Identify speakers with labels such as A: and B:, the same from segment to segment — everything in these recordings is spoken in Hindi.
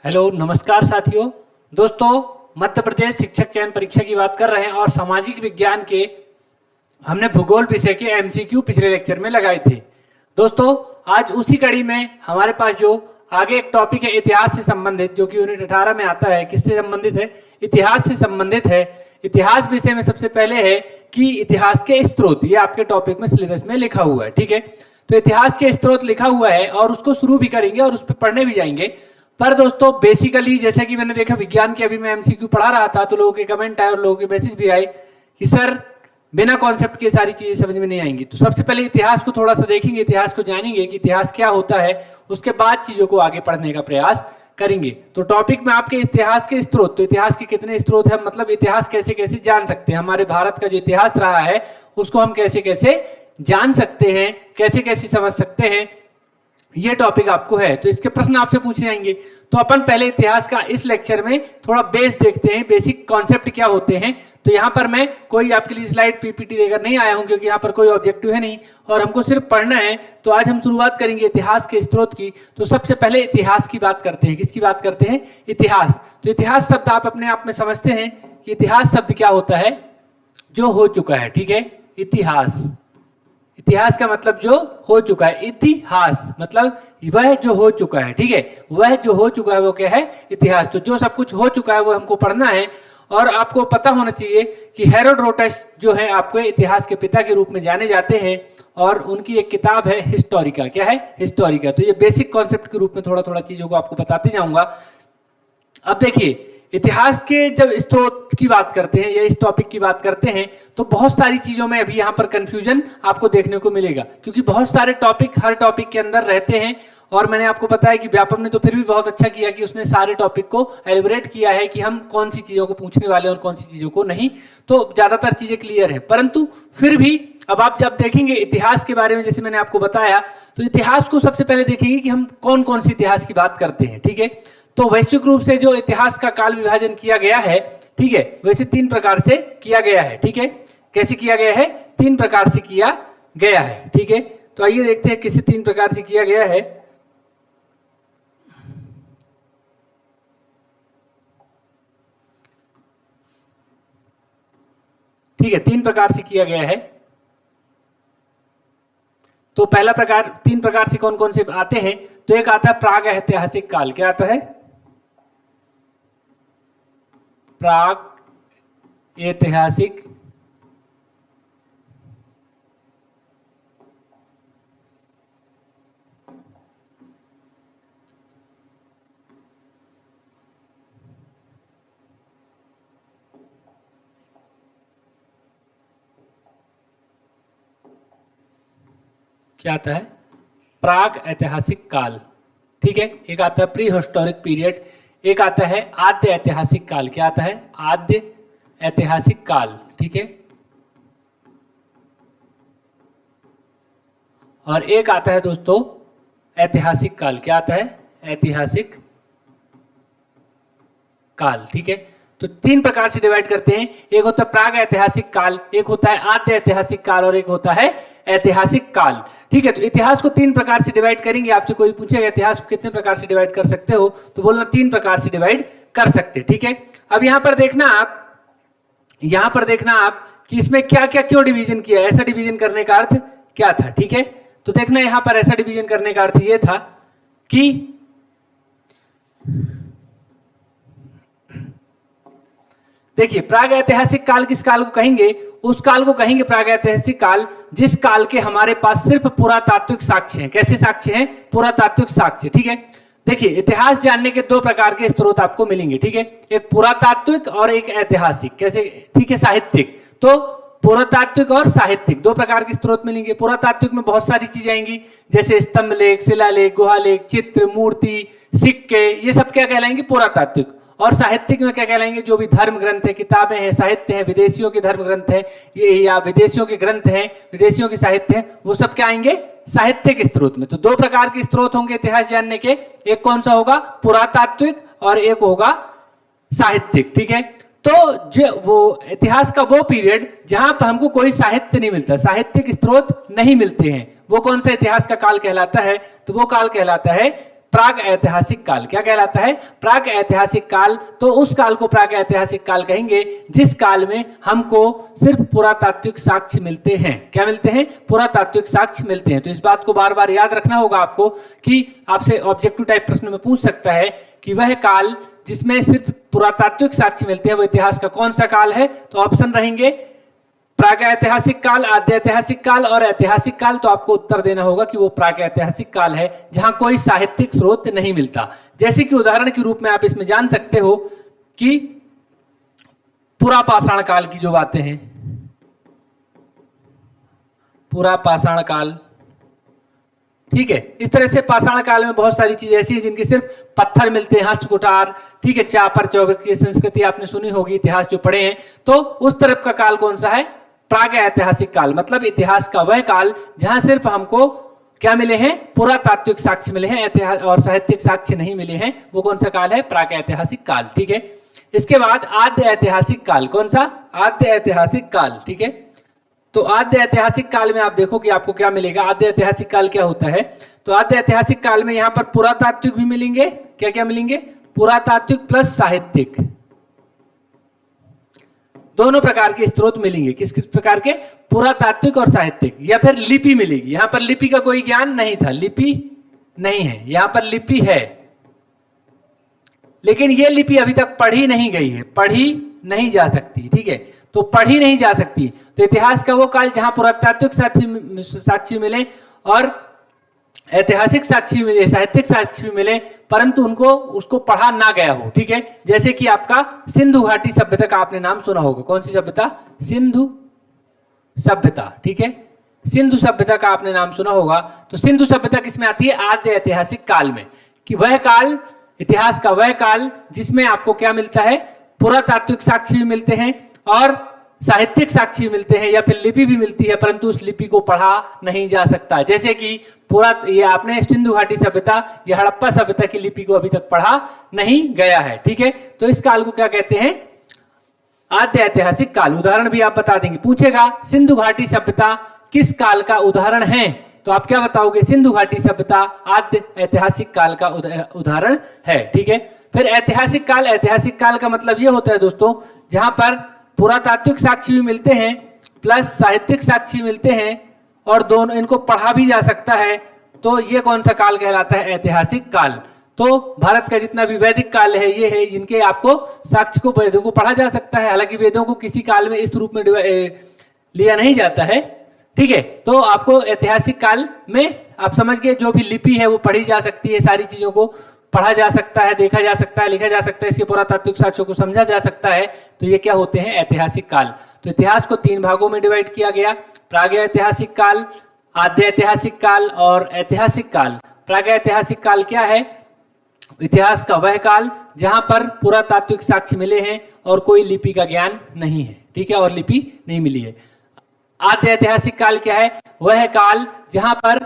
A: हेलो नमस्कार साथियों। दोस्तों, मध्य प्रदेश शिक्षक चयन परीक्षा की बात कर रहे हैं और सामाजिक विज्ञान के हमने भूगोल विषय के एमसीक्यू पिछले लेक्चर में लगाए थे। दोस्तों, आज उसी कड़ी में हमारे पास जो आगे एक टॉपिक है इतिहास से संबंधित, जो कि यूनिट 18 में आता है। किससे संबंधित है? इतिहास से संबंधित है। इतिहास विषय में सबसे पहले है कि इतिहास के स्रोत, ये आपके टॉपिक में सिलेबस में लिखा हुआ है। ठीक है, तो इतिहास के स्रोत लिखा हुआ है और उसको शुरू भी करेंगे और उस पर पढ़ने भी जाएंगे। पर दोस्तों, बेसिकली जैसा कि मैंने देखा विज्ञान के अभी मैं एमसीक्यू पढ़ा रहा था, तो लोगों के कमेंट आए और लोगों के मैसेज भी आए कि सर बिना कॉन्सेप्ट के सारी चीजें समझ में नहीं आएंगी। तो सबसे पहले इतिहास को थोड़ा सा देखेंगे, इतिहास को जानेंगे कि इतिहास क्या होता है, उसके बाद चीजों को आगे पढ़ने का प्रयास करेंगे। तो टॉपिक में आपके इतिहास के स्रोत, तो इतिहास के कितने स्रोत हैं, मतलब इतिहास कैसे कैसे जान सकते हैं, हमारे भारत का जो इतिहास रहा है उसको हम कैसे कैसे जान सकते हैं, कैसे कैसे समझ सकते हैं, ये टॉपिक आपको है। तो इसके प्रश्न आपसे पूछे जाएंगे। तो अपन पहले इतिहास का इस लेक्चर में थोड़ा बेस देखते हैं, बेसिक कॉन्सेप्ट क्या होते हैं। तो यहाँ पर मैं कोई आपके लिए स्लाइड पीपीटी लेकर नहीं आया हूँ, क्योंकि यहाँ पर कोई ऑब्जेक्टिव है नहीं और हमको सिर्फ पढ़ना है। तो आज हम शुरुआत करेंगे इतिहास के स्रोत की। तो सबसे पहले इतिहास की बात करते हैं। किसकी बात करते हैं? इतिहास। तो इतिहास शब्द आप अपने आप में समझते हैं कि इतिहास शब्द क्या होता है? जो हो चुका है। ठीक है, इतिहास, इतिहास का मतलब जो हो चुका है। इतिहास मतलब वह जो हो चुका है। ठीक है, वह जो हो चुका है वो क्या है? इतिहास। तो जो सब कुछ हो चुका है वो हमको पढ़ना है। और आपको पता होना चाहिए कि हेरोडोटस जो है आपको इतिहास के पिता के रूप में जाने जाते हैं और उनकी एक किताब है हिस्टोरिका। क्या है? हिस्टोरिका। तो ये बेसिक कॉन्सेप्ट के रूप में थोड़ा थोड़ा चीजों को आपको बताते जाऊंगा। अब देखिए, इतिहास के जब स्रोत की बात करते हैं या इस टॉपिक की बात करते हैं तो बहुत सारी चीजों में अभी यहाँ पर कंफ्यूजन आपको देखने को मिलेगा, क्योंकि बहुत सारे टॉपिक हर टॉपिक के अंदर रहते हैं। और मैंने आपको बताया कि व्यापम ने तो फिर भी बहुत अच्छा किया कि उसने सारे टॉपिक को एलिब्रेट किया है कि हम कौन सी चीजों को पूछने वाले और कौन सी चीजों को नहीं। तो ज्यादातर चीजें क्लियर है, परंतु फिर भी अब आप जब देखेंगे इतिहास के बारे में, जैसे मैंने आपको बताया, तो इतिहास को सबसे पहले देखेंगे कि हम कौन कौन सी इतिहास की बात करते हैं। ठीक है, तो वैश्विक रूप से जो इतिहास का काल विभाजन किया गया है, ठीक है, वैसे 3 प्रकार से किया गया है। ठीक है, कैसे किया गया है? 3 प्रकार से किया गया है। ठीक है, तो आइए देखते हैं किसे 3 प्रकार से किया गया है। ठीक है, 3 प्रकार से किया गया है। तो पहला प्रकार, 3 प्रकार से कौन कौन से आते हैं? तो एक आता है प्राग ऐतिहासिक काल। क्या आता है? प्राग ऐतिहासिक क्या आता है? प्राग ऐतिहासिक काल। ठीक है, एक आता है प्री हिस्टोरिक पीरियड, एक आता है आद्य ऐतिहासिक काल। क्या आता है? आद्य ऐतिहासिक काल। ठीक है, और एक आता है दोस्तों ऐतिहासिक काल। क्या आता है? ऐतिहासिक काल। ठीक है, तो 3 प्रकार से डिवाइड करते हैं। एक होता है प्राग ऐतिहासिक काल, एक होता है आद्य ऐतिहासिक काल और एक होता है ऐतिहासिक काल। ठीक है, तो इतिहास को 3 प्रकार से डिवाइड करेंगे। आपसे कोई पूछेगा इतिहास को कितने प्रकार से डिवाइड कर सकते हो, तो बोलना 3 प्रकार से डिवाइड कर सकते। ठीक है, अब यहां पर देखना आप कि इसमें क्या क्या क्यों डिवीजन किया, ऐसा डिवीजन करने का अर्थ क्या था। ठीक है, तो देखना यहां पर ऐसा डिवीजन करने का अर्थ यह था कि देखिए, प्राग ऐतिहासिक काल किस काल को कहेंगे? उस काल को कहेंगे प्राग ऐतिहासिक काल जिस काल के हमारे पास सिर्फ पुरातात्विक साक्ष्य हैं। कैसे साक्ष्य हैं? पुरातात्विक साक्ष्य। ठीक है, देखिए इतिहास जानने के 2 प्रकार के स्रोत आपको मिलेंगे। ठीक है, एक पुरातात्विक और एक ऐतिहासिक। कैसे? ठीक है, साहित्यिक। तो पुरातात्विक और साहित्यिक 2 प्रकार के स्रोत मिलेंगे। पुरातात्विक में बहुत सारी चीजें आएंगी, जैसे स्तंभ लेख, शिलालेख, गुहालेख, चित्र, मूर्ति, सिक्के, ये सब क्या कहलाएंगे? पुरातात्विक। और साहित्यिक में क्या कहलाएंगे? जो भी धर्म ग्रंथ है, किताबें हैं, साहित्य है, विदेशियों के धर्म ग्रंथ है, ये या विदेशियों के ग्रंथ हैं, विदेशियों की साहित्य है, वो सब क्या आएंगे? साहित्यिक स्रोत में। तो 2 प्रकार के स्रोत होंगे इतिहास जानने के। एक कौन सा होगा? पुरातात्विक, और एक होगा साहित्यिक। ठीक है, तो जो वो इतिहास का वो पीरियड जहां पर हमको कोई साहित्य नहीं मिलता, साहित्यिक स्रोत नहीं मिलते हैं, वो कौन सा इतिहास का काल कहलाता है? तो वो काल कहलाता है प्राग ऐतिहासिक काल। क्या कहलाता है? प्राग ऐतिहासिक काल। तो उस काल को प्राग ऐतिहासिक काल कहेंगे जिस काल में हमको सिर्फ पुरातात्विक साक्ष्य मिलते हैं। क्या मिलते हैं? पुरातात्विक साक्ष्य मिलते हैं। तो इस बात को बार बार याद रखना होगा आपको कि आपसे ऑब्जेक्टिव टाइप प्रश्न में पूछ सकता है कि वह काल जिसमें सिर्फ पुरातात्विक साक्ष्य मिलते हैं वो इतिहास का कौन सा काल है। तो ऑप्शन रहेंगे प्रागैतिहासिक काल, आद्यैतिहासिक काल और ऐतिहासिक काल। तो आपको उत्तर देना होगा कि वो प्रागैतिहासिक काल है जहां कोई साहित्यिक स्रोत नहीं मिलता। जैसे कि उदाहरण के रूप में आप इसमें जान सकते हो कि पुरापाषाण काल की जो बातें हैं, पुरापाषाण काल, ठीक है। इस तरह से पाषाण काल में बहुत सारी चीजें ऐसी हैं जिनके सिर्फ पत्थर मिलते हैं, हस्त कुठार, ठीक है, चापर चौबक की संस्कृति आपने सुनी होगी, इतिहास जो पढ़े हैं। तो उस तरफ का काल कौन सा है? प्राग ऐतिहासिक काल। मतलब इतिहास का वह काल जहां सिर्फ हमको क्या मिले हैं? पुरातात्विक साक्ष्य मिले हैं, ऐतिहास और साहित्यिक साक्ष्य नहीं मिले हैं। वो कौन सा काल है? प्राग ऐतिहासिक काल, ठीक है। इसके बाद आद्य ऐतिहासिक काल। कौन सा? आद्य ऐतिहासिक काल, ठीक है। तो आद्य ऐतिहासिक काल में आप देखो कि आपको क्या मिलेगा। आद्य ऐतिहासिक काल क्या होता है? तो आद्य ऐतिहासिक काल में यहां पर पुरातात्विक भी मिलेंगे। क्या क्या मिलेंगे? पुरातात्विक प्लस साहित्यिक, दोनों प्रकार के स्रोत मिलेंगे। किस किस प्रकार के? पुरातात्विक और साहित्यिक। या फिर लिपि मिलेगी। यहां पर लिपि का कोई ज्ञान नहीं था, लिपि नहीं है, यहां पर लिपि है लेकिन यह लिपि अभी तक पढ़ी नहीं गई है, पढ़ी नहीं जा सकती, ठीक है। तो पढ़ी नहीं जा सकती। तो इतिहास का वो काल जहां पुरातात्विक साक्ष्य मिले और ऐतिहासिक साक्ष्य मिले, साहित्यिक साक्ष्य मिले, परंतु उनको उसको पढ़ा ना गया हो, ठीक है। जैसे कि आपका सिंधु घाटी सभ्यता का आपने नाम सुना होगा। कौन सी सभ्यता? सिंधु सभ्यता, ठीक है। सिंधु सभ्यता का आपने नाम सुना होगा। तो सिंधु सभ्यता किसमें आती है? आद्य ऐतिहासिक काल में। कि वह काल, इतिहास का वह काल जिसमें आपको क्या मिलता है? पुरातात्विक साक्ष्य भी मिलते हैं और साहित्यिक साक्ष्य मिलते हैं, या फिर लिपि भी मिलती है, परंतु उस लिपि को पढ़ा नहीं जा सकता। जैसे कि ये आपने सिंधु घाटी सभ्यता या हड़प्पा सभ्यता की लिपि को अभी तक पढ़ा नहीं गया है, ठीक है। तो इस काल को क्या कहते हैं? आद्य ऐतिहासिक काल। उदाहरण भी आप बता देंगे। पूछेगा सिंधु घाटी सभ्यता किस काल का उदाहरण है? तो आप क्या बताओगे? सिंधु घाटी सभ्यता आद्य ऐतिहासिक काल का उदाहरण है, ठीक है। फिर ऐतिहासिक काल। ऐतिहासिक काल का मतलब ये होता है दोस्तों जहां पर पुरातात्विक साक्ष्य भी मिलते हैं प्लस साहित्यिक साक्ष्य मिलते हैं और दोनों, इनको पढ़ा भी जा सकता है। तो ये कौन सा काल कहलाता है? ऐतिहासिक काल। तो भारत का जितना भी वैदिक काल है ये है जिनके आपको साक्ष्य को, वेदों को पढ़ा जा सकता है। हालांकि वेदों को किसी काल में इस रूप में लिया नहीं जाता है, ठीक है। तो आपको ऐतिहासिक काल में आप समझ गए, जो भी लिपि है वो पढ़ी जा सकती है, सारी चीजों को पढ़ा जा सकता है, देखा जा सकता है, लिखा जा सकता है, इसके पुरातात्विक साक्ष्यों को समझा जा सकता है। तो ये क्या होते हैं? ऐतिहासिक काल। तो इतिहास को 3 भागों में डिवाइड किया गया: प्रागैतिहासिक काल, आद्य ऐतिहासिक काल और ऐतिहासिक काल। प्रागैतिहासिक काल क्या है? इतिहास का वह काल जहां पर पुरातात्विक साक्ष्य मिले हैं और कोई लिपि का ज्ञान नहीं है, ठीक है, और लिपि नहीं मिली है। आद्य ऐतिहासिक काल क्या है? वह काल जहां पर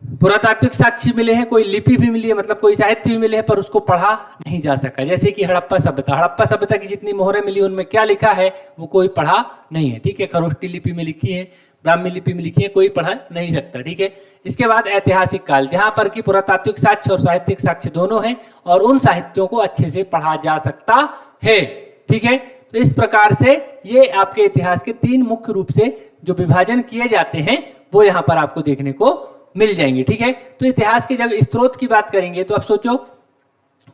A: पुरातात्विक साक्ष्य मिले हैं, कोई लिपि भी मिली है, मतलब कोई साहित्य भी मिले हैं, पर उसको पढ़ा नहीं जा सका। जैसे कि हड़प्पा सभ्यता। हड़प्पा सभ्यता की जितनी मोहरें मिली उनमें क्या लिखा है वो कोई पढ़ा नहीं है, ठीक है। खरोष्टी लिपि में लिखी है, ब्राह्मी लिपि में लिखी है, कोई पढ़ा नहीं सकता, ठीक है। इसके बाद ऐतिहासिक काल जहां पर कि पुरातात्विक साक्ष्य और साहित्यिक साक्ष्य दोनों हैं और उन साहित्यों को अच्छे से पढ़ा जा सकता है, ठीक है। तो इस प्रकार से ये आपके इतिहास के 3 मुख्य रूप से जो विभाजन किए जाते हैं वो यहाँ पर आपको देखने को मिल जाएंगे, ठीक है। तो इतिहास के जब स्रोत की बात करेंगे तो आप सोचो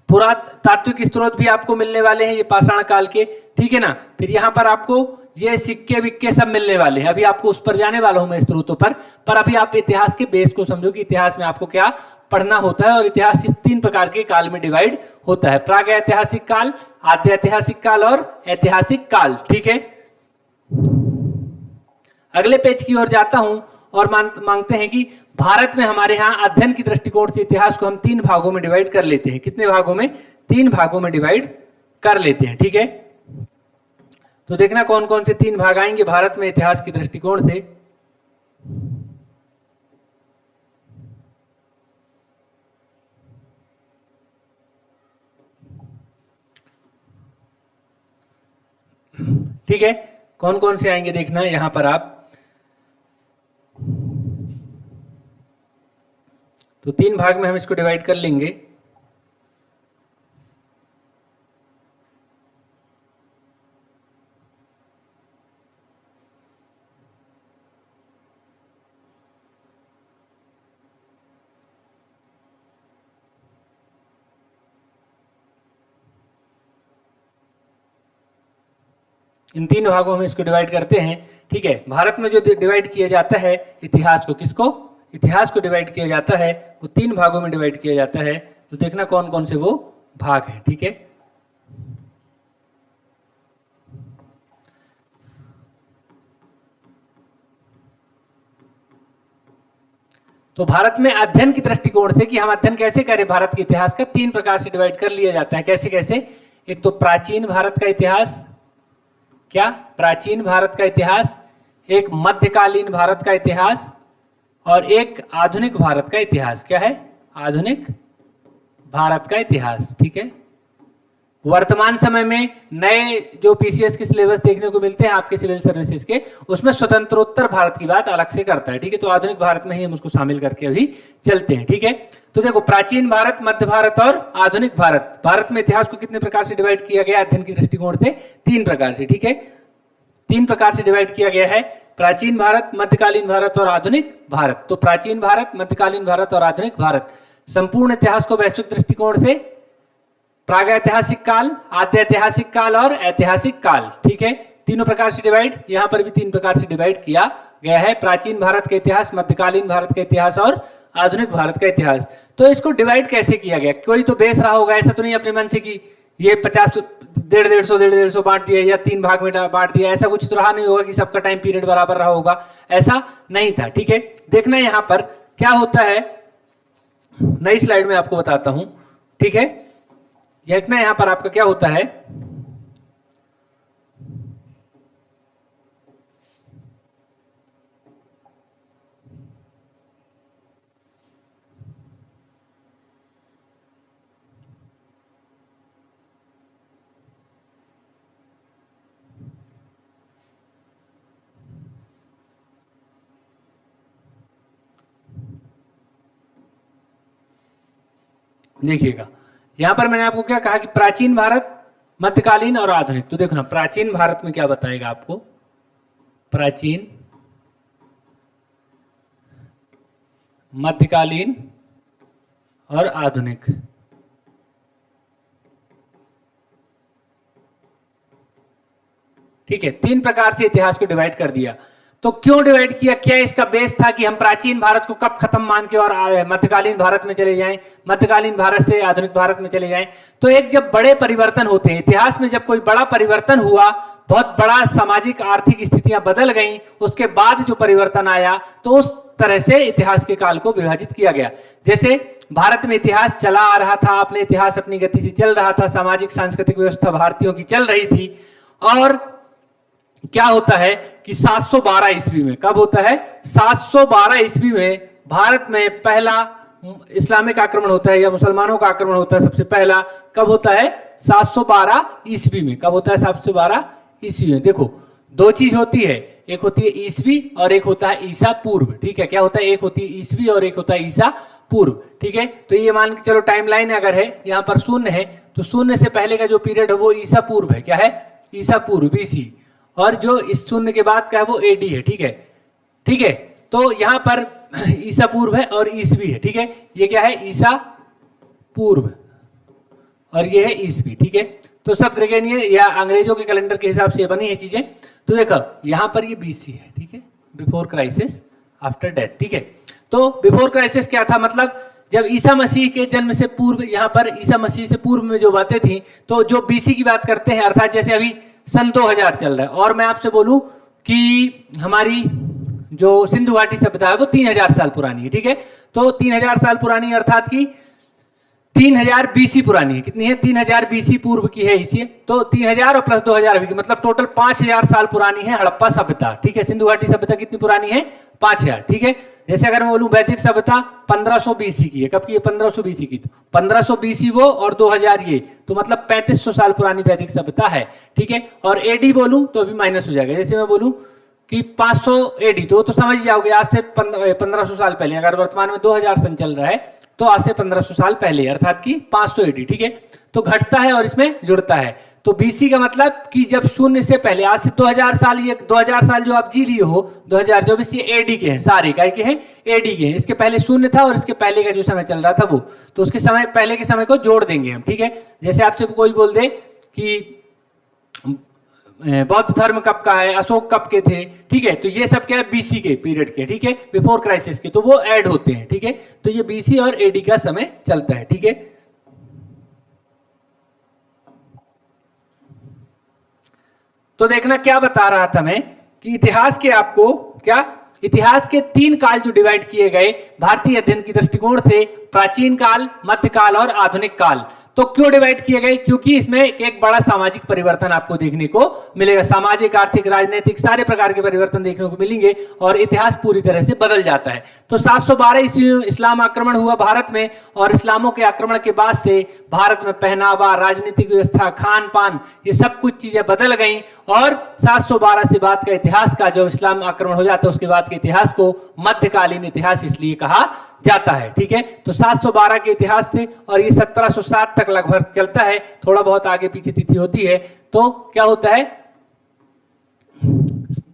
A: पुरातात्विक स्रोत भी आपको मिलने वाले हैं ये पाषाण काल के, ठीक है ना। फिर यहाँ पर आपको ये सिक्के विक्के सब मिलने वाले हैं। अभी आपको उस पर जाने वाला हूं मैं स्रोतों पर अभी आप इतिहास के बेस को समझो कि इतिहास में आपको क्या पढ़ना होता है। और इतिहास इस 3 प्रकार के काल में डिवाइड होता है: प्राग ऐतिहासिक काल, आद्य ऐतिहासिक काल और ऐतिहासिक काल, ठीक है। अगले पेज की ओर जाता हूं और मांगते हैं कि भारत में हमारे यहाँ अध्ययन की दृष्टिकोण से इतिहास को हम 3 भागों में डिवाइड कर लेते हैं। कितने भागों में? 3 भागों में डिवाइड कर लेते हैं, ठीक है। तो देखना कौन कौन से 3 भाग आएंगे भारत में इतिहास की दृष्टिकोण से। ठीक है, कौन कौन से आएंगे देखना यहां पर आप। तो 3 भाग में हम इसको डिवाइड कर लेंगे। इन 3 भागों में इसको डिवाइड करते हैं। ठीक है, भारत में जो डिवाइड किया जाता है इतिहास को, किसको, इतिहास को डिवाइड किया जाता है, वो 3 भागों में डिवाइड किया जाता है। तो देखना कौन कौन से वो भाग हैं। ठीक है, तो भारत में अध्ययन की दृष्टिकोण से कि हम अध्ययन कैसे करें भारत के इतिहास का, 3 प्रकार से डिवाइड कर लिया जाता है। कैसे कैसे? एक तो प्राचीन भारत का इतिहास, क्या, प्राचीन भारत का इतिहास, एक मध्यकालीन भारत का इतिहास और एक आधुनिक भारत का इतिहास। क्या है? आधुनिक भारत का इतिहास। ठीक है, वर्तमान समय में नए जो पीसीएस के सिलेबस देखने को मिलते हैं आपके सिविल सर्विसेज के, उसमें स्वतंत्रोत्तर भारत की बात अलग से करता है। ठीक है, तो आधुनिक भारत में ही हम उसको शामिल करके अभी चलते हैं। ठीक है, तो देखो प्राचीन भारत, मध्य भारत और आधुनिक भारत। भारत में इतिहास को कितने प्रकार से डिवाइड किया गया अध्ययन की दृष्टिकोण से? 3 प्रकार से। ठीक है, 3 प्रकार से डिवाइड किया गया है, प्राचीन भारत, मध्यकालीन भारत और आधुनिक भारत। तो प्राचीन भारत, मध्यकालीन भारत और आधुनिक भारत। संपूर्ण इतिहास को वैश्विक दृष्टिकोण से प्रागैतिहासिक काल, आद्यैतिहासिक काल और ऐतिहासिक काल। ठीक है, तीनों प्रकार से डिवाइड, यहां पर भी 3 प्रकार से डिवाइड किया गया है, प्राचीन भारत का इतिहास, मध्यकालीन भारत का इतिहास और आधुनिक भारत का इतिहास। तो इसको डिवाइड कैसे किया गया? कोई तो बेस रहा होगा, ऐसा तो नहीं अपने मन से कि ये 50 150 बांट दिया या 3 भाग में बांट दिया, ऐसा कुछ तो रहा नहीं होगा कि सबका टाइम पीरियड बराबर रहा होगा, ऐसा नहीं था। ठीक है, देखना यहां पर क्या होता है, नई स्लाइड में आपको बताता हूं। ठीक है, देखना यहां पर आपका क्या होता है, देखिएगा यहां पर मैंने आपको क्या कहा कि प्राचीन भारत, मध्यकालीन और आधुनिक। तो देखो ना, प्राचीन भारत में क्या बताएगा आपको, प्राचीन, मध्यकालीन और आधुनिक। ठीक है, 3 प्रकार से इतिहास को डिवाइड कर दिया। तो क्यों डिवाइड किया? क्या इसका बेस था कि हम प्राचीन भारत को कब खत्म मान के और मध्यकालीन भारत में चले जाएं, मध्यकालीन भारत से आधुनिक भारत में चले जाएं? तो एक जब बड़े परिवर्तन होते हैं इतिहास में, जब कोई बड़ा परिवर्तन हुआ, बहुत बड़ा सामाजिक आर्थिक स्थितियां बदल गई, उसके बाद जो परिवर्तन आया, तो उस तरह से इतिहास के काल को विभाजित किया गया। जैसे भारत में इतिहास चला आ रहा था, अपने इतिहास अपनी गति से चल रहा था, सामाजिक सांस्कृतिक व्यवस्था भारतीयों की चल रही थी, और क्या होता है कि 712 ईस्वी में, कब होता है? 712 ईस्वी में भारत में पहला इस्लामिक आक्रमण होता है या मुसलमानों का आक्रमण होता है सबसे पहला। कब होता है? 712 ईस्वी में। कब होता है? 712 ईस्वी में। देखो, 2 चीज होती है, एक होती है ईस्वी और एक होता है ईसा पूर्व। ठीक है, क्या होता है? एक होती है ईस्वी और एक होता है ईसा पूर्व। ठीक है, तो ये मान के चलो टाइमलाइन अगर है, यहाँ पर 0 है, तो 0 से पहले का जो पीरियड है वो ईसा पूर्व है। क्या है? ईसा पूर्व, बीसी। और जो इस 0 के बाद का है वो एडी है। ठीक है, ठीक है, तो यहां पर ईसा पूर्व है और ईसवी है। ठीक है, ये क्या है? ईसा पूर्व और ये है ईसवी। ठीक है, तो सब ग्रेगोरियन या अंग्रेजों के कैलेंडर के हिसाब से बनी है चीजें। तो देखो यहां पर ये बीसी है। ठीक है, बिफोर क्राइसिस आफ्टर डेथ। ठीक है, तो बिफोर क्राइसिस क्या था? मतलब जब ईसा मसीह के जन्म से पूर्व, यहां पर ईसा मसीह से पूर्व में जो बातें थी, तो जो बीसी की बात करते हैं, अर्थात जैसे अभी सन 2000 चल रहा है और मैं आपसे बोलूं कि हमारी जो सिंधु घाटी सभ्यता है वो 3000 साल पुरानी है। ठीक है, तो 3000 साल पुरानी अर्थात की 3000 बीसी पुरानी है। कितनी है? 3000 बीसी पूर्व की है इसी, तो 3000 और प्लस 2000 अभी की, मतलब टोटल 5000 साल पुरानी है हड़प्पा सभ्यता। ठीक है, सिंधु घाटी सभ्यता कितनी पुरानी है? 5000। ठीक है, जैसे अगर मैं बोलूं वैदिक सभ्यता 1500 बीसी की है। कब की है? 1500 बीसी की। तो 1500 बीसी वो और 2000 ये, तो मतलब 3500 साल पुरानी वैदिक सभ्यता है। ठीक है, और एडी बोलूं तो अभी माइनस हो जाएगा। जैसे मैं बोलूं कि 500 एडी, तो समझ जाओगे आज से 1500 साल पहले, अगर वर्तमान में 2000 सन चल रहा है तो आज से 1500 साल पहले, अर्थात कि 500 एडी, ठीक है। तो घटता है और इसमें जुड़ता है। तो बीसी का मतलब कि जब शून्य से पहले, आज से 2000 साल, ये 2000 साल जो आप जी लिए हो 2024, ये एडी के हैं, सारे काय के हैं, एडी के हैं। इसके पहले शून्य था और इसके पहले का जो समय चल रहा था वो, तो उसके समय, पहले के समय को जोड़ देंगे हम, ठीक है। जैसे आपसे कोई बोल दे कि बौद्ध धर्म कब का है, अशोक कब के थे, ठीक है, तो ये सब क्या है, बीसी के पीरियड के, ठीक है, बिफोर क्राइसिस के, तो वो ऐड होते हैं, ठीक है। तो ये बीसी और एडी का समय चलता है, ठीक है। तो देखना क्या बता रहा था मैं कि इतिहास के आपको क्या, इतिहास के 3 काल जो डिवाइड किए गए भारतीय अध्ययन की दृष्टिकोण थे, प्राचीन काल, मध्यकाल और आधुनिक काल। तो क्यों डिवाइड किए गए? क्योंकि इसमें एक बड़ा सामाजिक परिवर्तन आपको देखने को मिलेगा, सामाजिक, आर्थिक, राजनीतिक सारे प्रकार के परिवर्तन देखने को मिलेंगे और इतिहास पूरी तरह से बदल जाता है। तो 712 ईस्वी में इस्लाम आक्रमण हुआ भारत में, और इस्लामों के आक्रमण के बाद से भारत में पहनावा, राजनीतिक व्यवस्था, खान पान, ये सब कुछ चीजें बदल गई। और 712 से बाद का इतिहास का, जो इस्लाम आक्रमण हो जाता है उसके बाद के इतिहास को मध्यकालीन इतिहास इसलिए कहा जाता है, ठीक है। तो 712 के इतिहास से और ये 1707 तक लगभग चलता है, थोड़ा बहुत आगे पीछे तिथि होती है। तो क्या होता है,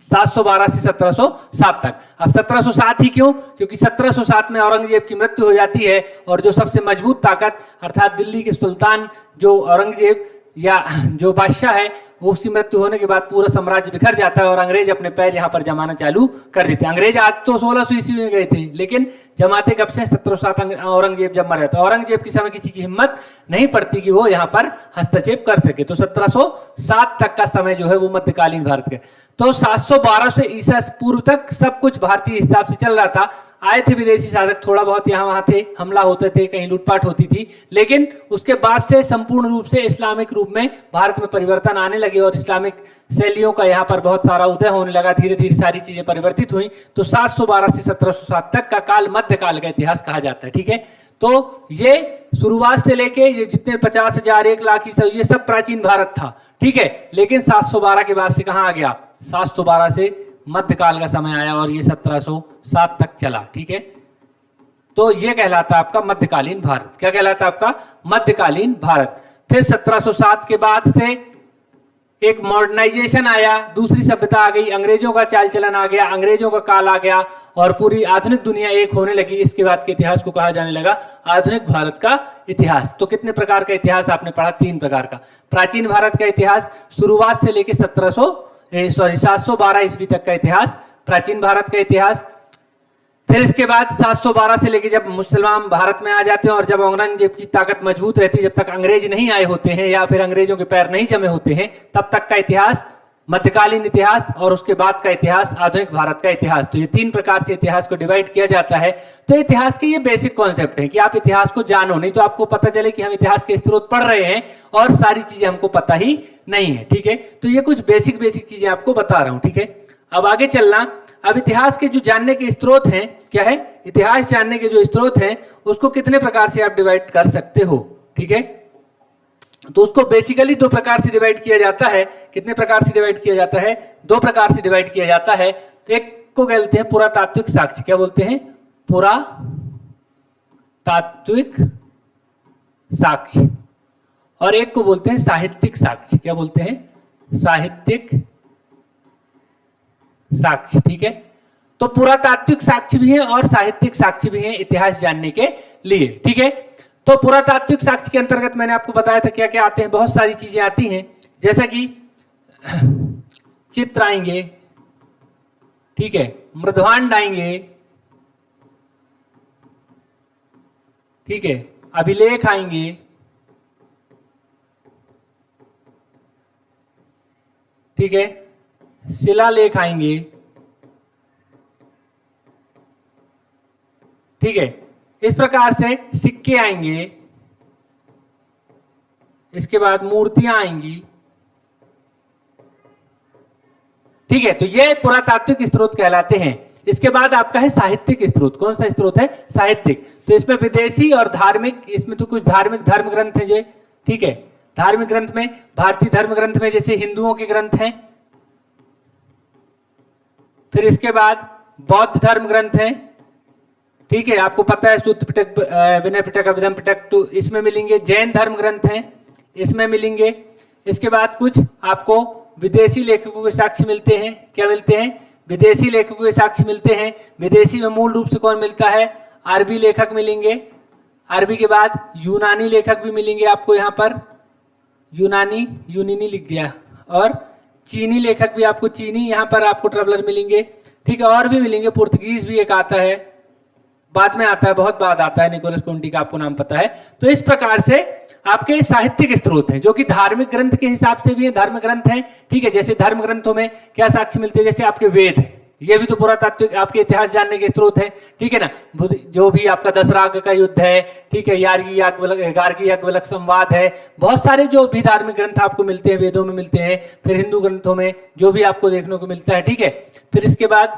A: 712 से 1707 तक। अब 1707 ही क्यों? क्योंकि 1707 में औरंगजेब की मृत्यु हो जाती है, और जो सबसे मजबूत ताकत अर्थात दिल्ली के सुल्तान जो औरंगजेब या जो बादशाह है, वो उसकी मृत्यु होने के बाद पूरा साम्राज्य बिखर जाता है और अंग्रेज अपने पैर यहाँ पर जमाना चालू कर देते हैं। अंग्रेज आज तो 1600 ईस्वी में गए थे, लेकिन जमाते कब से? 1707 औरंगजेब जब मर जाता है। औरंगजेब की समय किसी की हिम्मत नहीं पड़ती कि वो यहाँ पर हस्तक्षेप कर सके। तो 1707 तक का समय जो है वो मध्यकालीन भारत का। तो 712 से ईसा पूर्व तक सब कुछ भारतीय हिसाब से चल रहा था। आए थे विदेशी शासक, थोड़ा बहुत यहाँ वहाँ थे, हमला होते थे, कहीं लूटपाट होती थी, लेकिन उसके बाद से संपूर्ण रूप से इस्लामिक रूप में भारत में परिवर्तन आने लगे और इस्लामिक शैलियों का यहाँ पर बहुत सारा उदय होने लगा। धीरे धीरे सारी चीजें परिवर्तित हुई। तो 712 से 1707 तक का काल मध्यकाल का इतिहास कहा जाता है, ठीक है। तो ये शुरुआत से लेके ये जितने 50,000, 1 लाख ये सब प्राचीन भारत था, ठीक है। लेकिन 712 के बाद से कहाँ आ गया? 712 से मध्यकाल का समय आया और ये 1707 तक चला, ठीक है। तो ये कहलाता है आपका मध्यकालीन भारत। क्या कहलाता है आपका? मध्यकालीन भारत। फिर 1707 के बाद से एक मॉडर्नाइजेशन आया, दूसरी सभ्यता आ गई, अंग्रेजों का चाल चलन आ गया, अंग्रेजों का काल आ गया और पूरी आधुनिक दुनिया एक होने लगी। इसके बाद के इतिहास को कहा जाने लगा आधुनिक भारत का इतिहास। तो कितने प्रकार का इतिहास आपने पढ़ा? 3 प्रकार का। प्राचीन भारत का इतिहास शुरुआत से लेकर 712 ईस्वी तक का इतिहास, प्राचीन भारत का इतिहास। फिर इसके बाद 712 से लेकर जब मुसलमान भारत में आ जाते हैं और जब औरंगजेब की ताकत मजबूत रहती है, जब तक अंग्रेज नहीं आए होते हैं या फिर अंग्रेजों के पैर नहीं जमे होते हैं, तब तक का इतिहास मध्यकालीन इतिहास, और उसके बाद का इतिहास आधुनिक भारत का इतिहास। तो ये 3 प्रकार से इतिहास को डिवाइड किया जाता है। तो इतिहास के ये बेसिक कॉन्सेप्ट है कि आप इतिहास को जानो, नहीं तो आपको पता चले कि हम इतिहास के स्रोत पढ़ रहे हैं और सारी चीजें हमको पता ही नहीं है, ठीक है। तो ये कुछ बेसिक चीजें आपको बता रहा हूं, ठीक है। अब आगे चलना। अब इतिहास के जो जानने के स्रोत हैं, क्या है? इतिहास जानने के जो स्रोत हैं उसको कितने प्रकार से आप डिवाइड कर सकते हो, ठीक है। तो उसको बेसिकली 2 प्रकार से डिवाइड किया जाता है। कितने प्रकार से डिवाइड किया जाता है? 2 प्रकार से डिवाइड किया जाता है। एक को कहते हैं पुरातात्विक साक्ष्य। क्या बोलते हैं? पुरातात्विक साक्ष्य। और एक को बोलते हैं साहित्यिक साक्ष्य। क्या बोलते हैं? साहित्यिक साक्ष्य, ठीक है। तो पुरातात्विक साक्ष्य भी है और साहित्यिक साक्ष्य भी है इतिहास जानने के लिए, ठीक है। तो पुरातात्विक साक्ष्य के अंतर्गत मैंने आपको बताया था क्या क्या आते हैं। बहुत सारी चीजें आती हैं, जैसा कि चित्र आएंगे, ठीक है, मृदभांड आएंगे, ठीक है, अभिलेख आएंगे, ठीक है, शिलालेख आएंगे, ठीक है। इस प्रकार से सिक्के आएंगे, इसके बाद मूर्तियां आएंगी, ठीक है। तो ये पुरातात्विक स्रोत कहलाते हैं। इसके बाद आपका है साहित्यिक स्रोत। कौन सा स्रोत है? साहित्यिक। तो इसमें विदेशी और धार्मिक, इसमें तो कुछ धार्मिक धर्म ग्रंथ हैं, ठीक है। धार्मिक ग्रंथ में भारतीय धर्म ग्रंथ में जैसे हिंदुओं के ग्रंथ हैं, फिर इसके बाद बौद्ध धर्म ग्रंथ हैं, ठीक है, आपको पता है शुद्ध पिटक, विनय पिटक, अभिधम पिटक, तो इसमें मिलेंगे। जैन धर्म ग्रंथ हैं, इसमें मिलेंगे। इसके बाद कुछ आपको विदेशी लेखकों के साक्ष्य मिलते हैं। क्या मिलते हैं? विदेशी लेखकों के साक्ष्य मिलते हैं। विदेशी में मूल रूप से कौन मिलता है? अरबी लेखक मिलेंगे। अरबी के बाद यूनानी लेखक भी मिलेंगे आपको यहाँ पर, यूनानी लिख दिया, और चीनी लेखक भी आपको, चीनी यहाँ पर आपको ट्रेवलर मिलेंगे। ठीक है, और भी मिलेंगे। पुर्तगीज भी एक आता है, बाद में आता है, बहुत बाद आता है, निकोलस कोंटी का आपको नाम पता है। तो इस प्रकार से आपके साहित्यिक स्रोत हैं जो कि धार्मिक ग्रंथ के हिसाब से भी धर्म ग्रंथ हैं। ठीक है, जैसे धर्म ग्रंथों में क्या साक्ष्य मिलते हैं? जैसे आपके वेद है, ये भी तो पुरातात्विक आपके इतिहास जानने के स्रोत है। ठीक है ना, जो भी आपका दशराग का युद्ध है, ठीक है, गार्गी याज्ञवल्क्य संवाद है, बहुत सारे जो भी धार्मिक ग्रंथ आपको मिलते हैं, वेदों में मिलते हैं, फिर हिंदू ग्रंथों में जो भी आपको देखने को मिलता है। ठीक है, फिर इसके बाद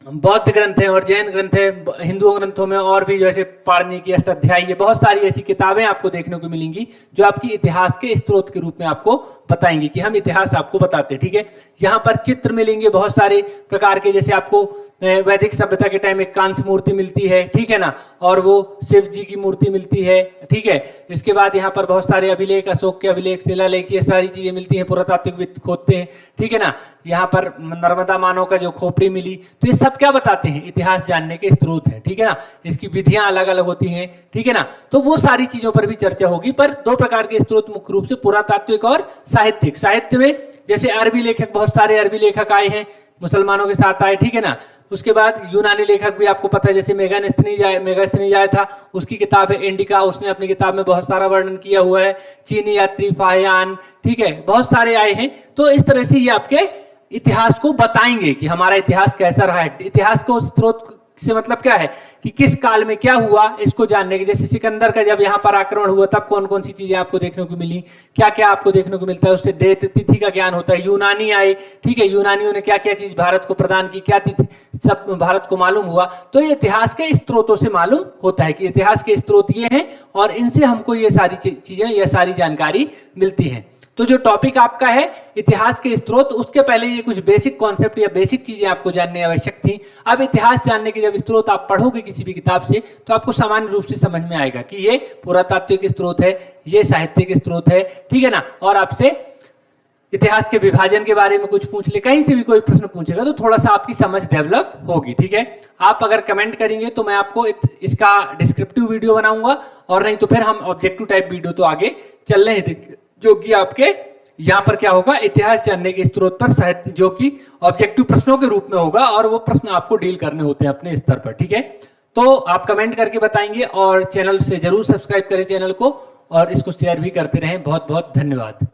A: बौद्ध ग्रंथ हैं और जैन ग्रंथ है। हिंदू ग्रंथों में और भी जैसे पाणिनि की अष्टाध्यायी, ये बहुत सारी ऐसी किताबें आपको देखने को मिलेंगी जो आपकी इतिहास के स्रोत के रूप में आपको बताएंगे कि हम इतिहास आपको बताते हैं। ठीक है, यहाँ पर चित्र मिलेंगे बहुत सारे प्रकार के, जैसे आपको वैदिक सभ्यता के टाइम एक कांस्य मूर्ति मिलती है। ठीक है ना, और वो शिव जी की मूर्ति मिलती है। ठीक है, इसके बाद यहाँ पर बहुत सारे अभिलेख, अशोक के अभिलेख, शिलालेख, ये सारी चीजें मिलती हैं, पुरातात्विक खोदते हैं। ठीक है ना, यहाँ पर नर्मदा मानव का जो खोपड़ी मिली, तो ये सब क्या बताते हैं? इतिहास जानने के स्रोत हैं। ठीक है ना, इसकी विधियां अलग अलग होती हैं। ठीक है ना, तो वो सारी चीजों पर भी चर्चा होगी। पर दो प्रकार के स्रोत मुख्य रूप से, पुरातात्विक और साहित्यिक। साहित्य में जैसे अरबी लेखक, बहुत सारे अरबी लेखक आए हैं, मुसलमानों के साथ आए। ठीक है ना, उसके बाद यूनानी लेखक भी आपको पता है, जैसे मेगास्थनीजाय था, उसकी किताब है इंडिका, उसने अपनी किताब में बहुत सारा वर्णन किया हुआ है। चीनी यात्री फाहियान, ठीक है, बहुत सारे आए हैं। तो इस तरह से ये आपके इतिहास को बताएंगे कि हमारा इतिहास कैसा रहा है। इतिहास को स्रोत से मतलब क्या है कि किस काल में क्या हुआ, इसको जानने के। जैसे सिकंदर का जब यहाँ पर आक्रमण हुआ तब कौन कौन सी चीजें आपको देखने को मिली, क्या क्या आपको देखने को मिलता है, उससे डेट तिथि का ज्ञान होता है। यूनानी आए, ठीक है, यूनानियों ने क्या क्या चीज भारत को प्रदान की, क्या तिथि, सब भारत को मालूम हुआ। तो ये इतिहास के स्रोतों से मालूम होता है कि इतिहास के स्रोत ये हैं और इनसे हमको ये सारी चीजें, ये सारी जानकारी मिलती है। तो जो टॉपिक आपका है इतिहास के स्रोत, उसके पहले ये कुछ बेसिक कॉन्सेप्ट या बेसिक चीजें आपको जानने आवश्यक थी। अब इतिहास जानने के जब स्रोत आप पढ़ोगे किसी भी किताब से, तो आपको सामान्य रूप से समझ में आएगा कि ये पुरातात्विक स्रोत है, ये साहित्यिक स्रोत है। ठीक है ना, और आपसे इतिहास के विभाजन के बारे में कुछ पूछ ले, कहीं से भी कोई प्रश्न पूछेगा तो थोड़ा सा आपकी समझ डेवलप होगी। ठीक है, आप अगर कमेंट करेंगे तो मैं आपको इसका डिस्क्रिप्टिव वीडियो बनाऊंगा, और नहीं तो फिर हम ऑब्जेक्टिव टाइप वीडियो तो आगे चल रहे हैं, जो कि आपके यहाँ पर क्या होगा, इतिहास जानने के स्रोत पर साहित्य, जो कि ऑब्जेक्टिव प्रश्नों के रूप में होगा, और वो प्रश्न आपको डील करने होते हैं अपने स्तर पर। ठीक है, तो आप कमेंट करके बताएंगे, और चैनल से जरूर सब्सक्राइब करें चैनल को, और इसको शेयर भी करते रहें। बहुत बहुत धन्यवाद।